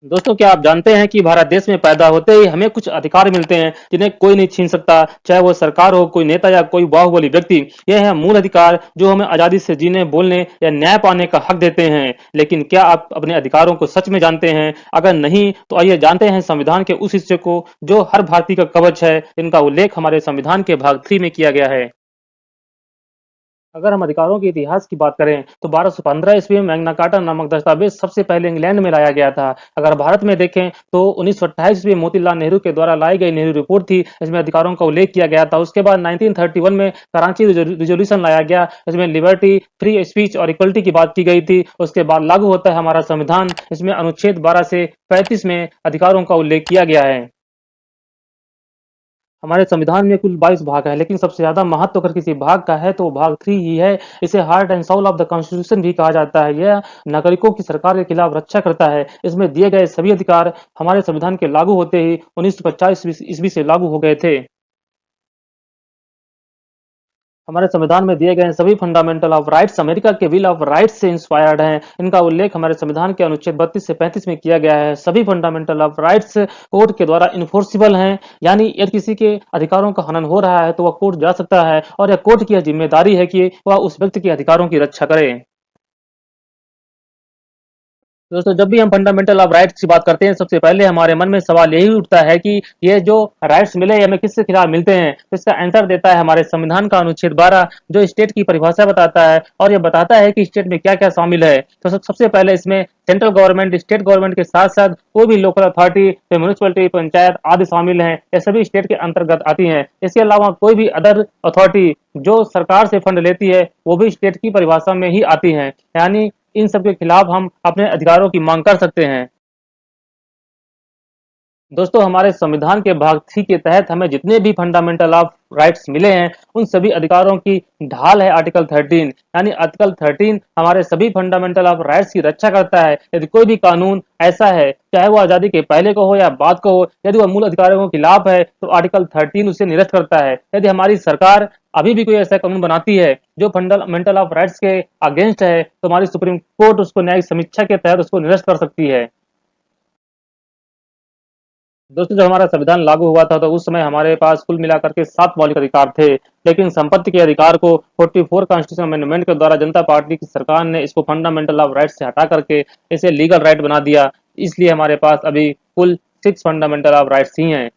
दोस्तों, क्या आप जानते हैं कि भारत देश में पैदा होते ही हमें कुछ अधिकार मिलते हैं जिन्हें कोई नहीं छीन सकता, चाहे वो सरकार हो, कोई नेता या कोई बाहुबली व्यक्ति। यह है मूल अधिकार जो हमें आजादी से जीने, बोलने या न्याय पाने का हक देते हैं। लेकिन क्या आप अपने अधिकारों को सच में जानते हैं? अगर नहीं, तो आइए जानते हैं संविधान के उस हिस्से को जो हर भारतीय का कवच है, जिनका उल्लेख हमारे संविधान के भाग 3 में किया गया है। अगर हम अधिकारों के इतिहास की बात करें तो 1215 ईस्वी में मैग्ना कार्टा नामक दस्तावेज सबसे पहले इंग्लैंड में लाया गया था। अगर भारत में देखें तो 1928 ईस्वी में मोतीलाल नेहरू के द्वारा लाई गई नेहरू रिपोर्ट थी, इसमें अधिकारों का उल्लेख किया गया था। उसके बाद 1931 में कराची रिजोल्यूशन लाया गया, इसमें लिबर्टी, फ्री स्पीच और इक्वलिटी की बात की गई थी। उसके बाद लागू होता है हमारा संविधान, इसमें अनुच्छेद 12 से 35 में अधिकारों का उल्लेख किया गया है। हमारे संविधान में कुल 22 भाग है, लेकिन सबसे ज्यादा महत्व अगर किसी भाग का है तो वो भाग 3 ही है। इसे heart and soul of the constitution भी कहा जाता है। यह नागरिकों की सरकार के खिलाफ रक्षा करता है। इसमें दिए गए सभी अधिकार हमारे संविधान के लागू होते ही 1950 ईस्वी से लागू हो गए थे। हमारे संविधान में दिए गए सभी फंडामेंटल ऑफ राइट्स अमेरिका के बिल ऑफ राइट्स से इंस्पायर्ड हैं। इनका उल्लेख हमारे संविधान के अनुच्छेद 32 से 35 में किया गया है। सभी फंडामेंटल ऑफ राइट्स कोर्ट के द्वारा इन्फोर्सिबल हैं, यानी यदि किसी के अधिकारों का हनन हो रहा है तो वह कोर्ट जा सकता है और यह कोर्ट की यह जिम्मेदारी है कि वह उस व्यक्ति के अधिकारों की रक्षा करे। दोस्तों, जब भी हम फंडामेंटल ऑफ राइट्स की बात करते हैं, सबसे पहले हमारे मन में सवाल यही उठता है कि ये जो राइट्स मिले ये हमें किसके खिलाफ मिलते हैं। तो इसका आंसर देता है हमारे संविधान का अनुच्छेद 12, जो स्टेट की परिभाषा बताता है और ये बताता है कि स्टेट में क्या क्या शामिल है। तो सबसे पहले इसमें सेंट्रल गवर्नमेंट, स्टेट गवर्नमेंट के साथ साथ कोई भी लोकल अथॉरिटी, म्यूनिसिपलिटी, पंचायत आदि शामिल हैं। ये सभी स्टेट के अंतर्गत आती हैं। इसके अलावा कोई भी अदर अथॉरिटी जो सरकार से फंड लेती है, वो भी स्टेट की परिभाषा में ही आती है। यानी इन सब के खिलाफ हम अपने अधिकारों की मांग कर सकते हैं। दोस्तों, हमारे संविधान के भाग 3 के तहत हमें जितने भी फंडामेंटल ऑफ राइट्स मिले हैं, उन सभी अधिकारों की ढाल है आर्टिकल 13। यानी आर्टिकल 13 हमारे सभी फंडामेंटल ऑफ राइट्स की रक्षा करता है। यदि कोई भी कानून ऐसा है, चाहे वो आजादी के पहले को हो या बाद को हो, यदि वह मूल अधिकारों के खिलाफ है तो आर्टिकल 13 उसे निरस्त करता है। यदि हमारी सरकार अभी भी कोई ऐसा कानून बनाती है जो फंडामेंटल ऑफ राइट्स के अगेंस्ट है, तो हमारी सुप्रीम कोर्ट उसको न्यायिक समीक्षा के तहत उसको निरस्त कर सकती है। दोस्तों, जब हमारा संविधान लागू हुआ था तो उस समय हमारे पास कुल मिलाकर के 7 मौलिक अधिकार थे। लेकिन संपत्ति के अधिकार को 44 कॉन्स्टिट्यूशन अमेंडमेंट के द्वारा जनता पार्टी की सरकार ने इसको फंडामेंटल ऑफ राइट से हटा करके इसे लीगल राइट बना दिया। इसलिए हमारे पास अभी कुल 6 फंडामेंटल ऑफ राइट्स ही हैं।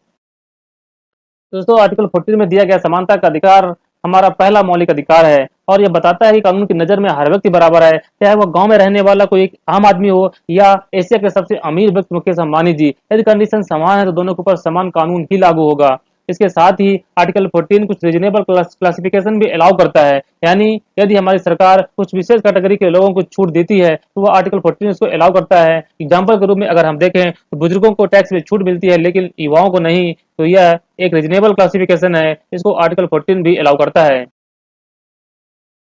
दोस्तों, आर्टिकल 14 में दिया गया समानता का अधिकार हमारा पहला मौलिक अधिकार है और यह बताता है कि कानून की नजर में हर व्यक्ति बराबर है, चाहे वह गांव में रहने वाला कोई एक आम आदमी हो या एशिया के सबसे अमीर व्यक्ति मुकेश अंबानी जी। यदि कंडीशन समान है तो दोनों के ऊपर समान कानून ही लागू होगा। इसके साथ ही आर्टिकल 14 कुछ रीजनेबल क्लासिफिकेशन भी अलाउ करता है। यानी यदि हमारी सरकार कुछ विशेष कैटेगरी के लोगों को छूट देती है तो वह आर्टिकल 14 इसको अलाउ करता है। एग्जाम्पल के रूप में अगर हम देखें तो बुजुर्गों को टैक्स में छूट मिलती है लेकिन युवाओं को नहीं, तो यह एक रीजनेबल क्लासिफिकेशन है, इसको आर्टिकल 14 भी अलाउ करता है।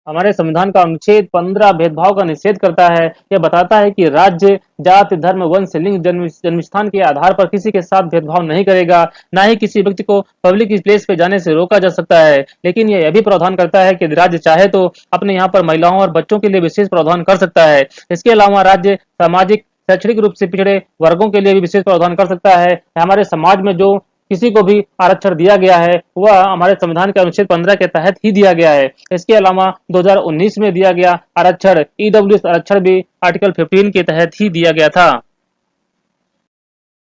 हमारे संविधान का अनुच्छेद 15 भेदभाव का निषेध करता है। यह बताता है कि राज्य जाति, धर्म, वंश, लिंग, जन्मस्थान के आधार पर किसी के साथ भेदभाव नहीं करेगा। ना ही किसी व्यक्ति को पब्लिक प्लेस पे जाने से रोका जा सकता है। लेकिन यह भी प्रावधान करता है कि यदि राज्य चाहे तो अपने यहाँ पर महिलाओं और बच्चों के लिए विशेष प्रावधान कर सकता है। इसके अलावा राज्य सामाजिक, शैक्षणिक रूप से पिछड़े वर्गों के लिए भी विशेष प्रावधान कर सकता है। हमारे समाज में जो किसी को भी आरक्षण दिया गया है वह हमारे संविधान के अनुच्छेद 15 के तहत ही दिया गया है। इसके अलावा 2019 में दिया गया आरक्षण, ईडब्ल्यूएस आरक्षण भी आर्टिकल 15 के तहत ही दिया गया था।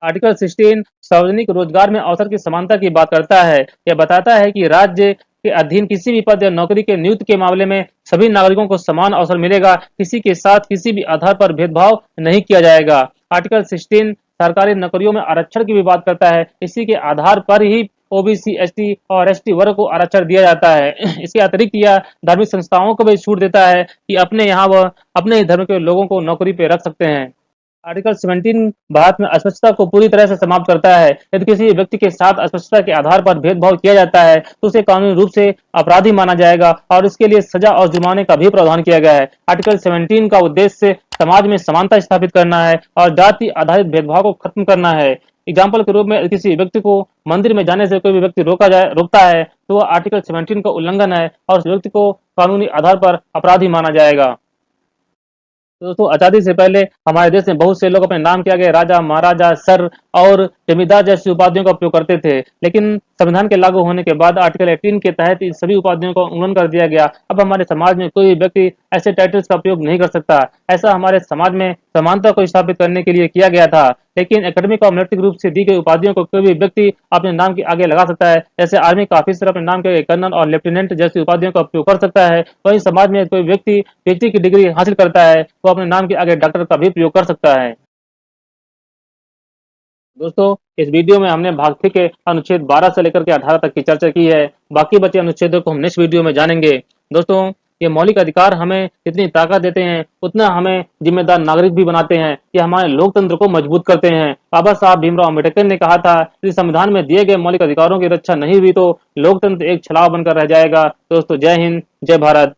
आर्टिकल 16 सार्वजनिक रोजगार में अवसर की समानता की बात करता है। यह बताता है कि राज्य के अधीन किसी भी पद या नौकरी के नियुक्ति के मामले में सभी नागरिकों को समान अवसर मिलेगा। किसी के साथ किसी भी आधार पर भेदभाव नहीं किया जाएगा। आर्टिकल 16 सरकारी नौकरियों में आरक्षण की भी बात करता है। इसी के आधार पर ही ओबीसी, एसटी और एसटी वर्ग को आरक्षण दिया जाता है। इसके अतिरिक्त यह धार्मिक संस्थाओं को भी छूट देता है कि अपने यहाँ वह अपने ही धर्म के लोगों को नौकरी पे रख सकते हैं। आर्टिकल 17 भारत में अस्पृश्यता को पूरी तरह से समाप्त करता है। यदि किसी व्यक्ति के साथ अस्पृश्यता के आधार पर भेदभाव किया जाता है तो उसे कानूनी रूप से अपराधी माना जाएगा और इसके लिए सजा और जुर्माने का भी प्रावधान किया गया है। आर्टिकल 17 का उद्देश्य समाज में समानता स्थापित करना है और जाति आधारित भेदभाव को खत्म करना है। एग्जाम्पल के रूप में किसी व्यक्ति को मंदिर में जाने से कोई भी व्यक्ति रोकता है तो वह आर्टिकल 17 का उल्लंघन है और उस व्यक्ति को कानूनी आधार पर अपराधी माना जाएगा। तो दोस्तों आजादी से पहले हमारे देश में बहुत से लोग अपने नाम के आगे राजा, महाराजा, सर और जमींदार जैसी उपाधियों का उपयोग करते थे। लेकिन संविधान के लागू होने के बाद आर्टिकल 18 के तहत इन सभी उपाधियों का उल्लंघन कर दिया गया। अब हमारे समाज में कोई भी व्यक्ति ऐसे टाइटल्स का उपयोग नहीं कर सकता। ऐसा हमारे समाज में समानता को स्थापित करने के लिए किया गया था। लेकिन एकेडमिक और नैतिक रूप से दी गई उपाधियों को कोई भी व्यक्ति अपने नाम के आगे लगा सकता है। जैसे आर्मी का ऑफिसर अपने नाम के आगे कर्नल और लेफ्टिनेंट जैसी उपाधियों का उपयोग कर सकता है। वहीं समाज में कोई व्यक्ति पीएचडी की डिग्री हासिल करता है तो अपने नाम के आगे डॉक्टर का भी प्रयोग कर सकता है। दोस्तों इस वीडियो में हमने भाग 3 के अनुच्छेद 12 से लेकर के 18 तक की चर्चा की है। बाकी बचे अनुच्छेदों को हम नेक्स्ट वीडियो में जानेंगे। दोस्तों ये मौलिक अधिकार हमें जितनी ताकत देते हैं उतना हमें जिम्मेदार नागरिक भी बनाते हैं। ये हमारे लोकतंत्र को मजबूत करते हैं। बाबा साहब भीमराव अम्बेडकर ने कहा था कि संविधान में दिए गए मौलिक अधिकारों की रक्षा नहीं हुई तो लोकतंत्र एक छलावा बनकर रह जाएगा। दोस्तों जय हिंद, जय भारत।